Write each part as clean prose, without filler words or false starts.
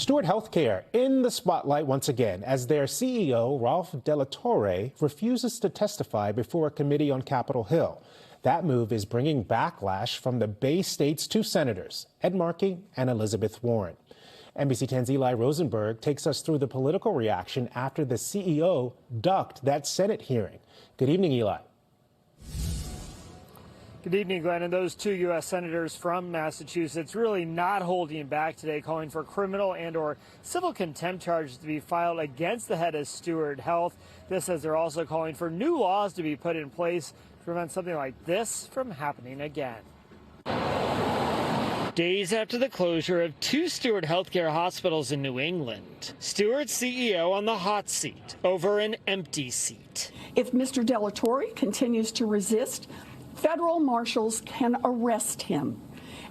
Steward Health Care in the spotlight once again as their CEO, Ralph De Torre, refuses to testify before a committee on Capitol Hill. That move is bringing backlash from the Bay State's two senators, Ed Markey and Elizabeth Warren. NBC 10's Eli Rosenberg takes us through the political reaction after the CEO ducked that Senate hearing. Good evening, Eli. Good evening, Glenn. And those two U.S. senators from Massachusetts really not holding back today, calling for criminal and/or civil contempt charges to be filed against the head of Steward Health. This as they're also calling for new laws to be put in place to prevent something like this from happening again. Days after the closure of two Steward Health Care hospitals in New England, Steward's CEO on the hot seat over an empty seat. If Mr. De Torre continues to resist, federal marshals can arrest him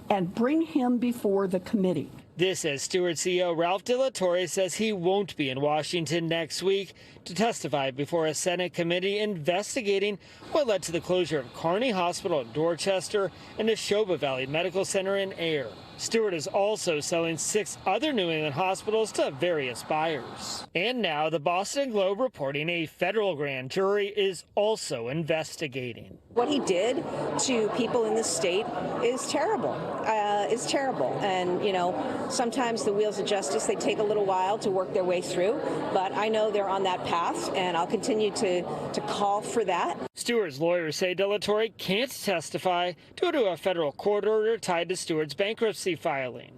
and bring him before the committee. This as Steward CEO Ralph De Torre says he won't be in Washington next week to testify before a Senate committee investigating what led to the closure of Kearney Hospital in Dorchester and Neshoba Valley Medical Center in Ayer. Steward is also selling 6 other New England hospitals to various buyers. And now the Boston Globe reporting a federal grand jury is also investigating. What he did to people in the state is terrible. And, you know, sometimes the wheels of justice, they take a little while to work their way through. But I know they're on that path, and I'll continue to call for that. Steward's lawyers say De Torre can't testify due to a federal court order tied to Steward's bankruptcy filing.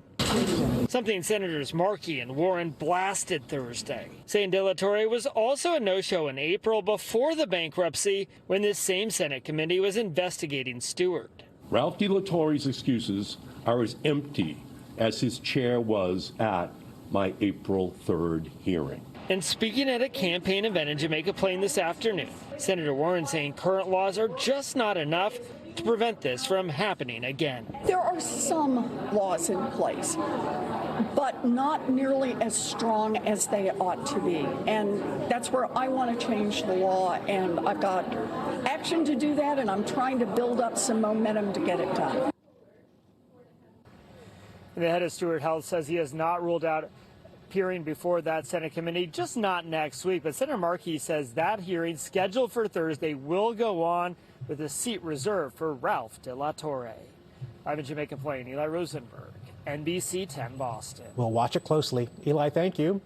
Something Senators Markey and Warren blasted Thursday, saying De Torre was also a no-show in April before the bankruptcy when this same Senate committee was investigating Steward. Ralph De Torre's excuses are as empty as his chair was at my April 3rd hearing. And speaking at a campaign event in Jamaica Plain this afternoon, Senator Warren saying current laws are just not enough to prevent this from happening again. There are some laws in place, but not nearly as strong as they ought to be. And that's where I want to change the law, and I've got action to do that, and I'm trying to build up some momentum to get it done. The head of Steward Health says he has not ruled out appearing before that Senate committee, just not next week. But Senator Markey says that hearing scheduled for Thursday will go on with a seat reserved for Ralph De Torre. I'm in Jamaica Plain, Eli Rosenberg, NBC 10 Boston. We'll watch it closely. Eli, thank you.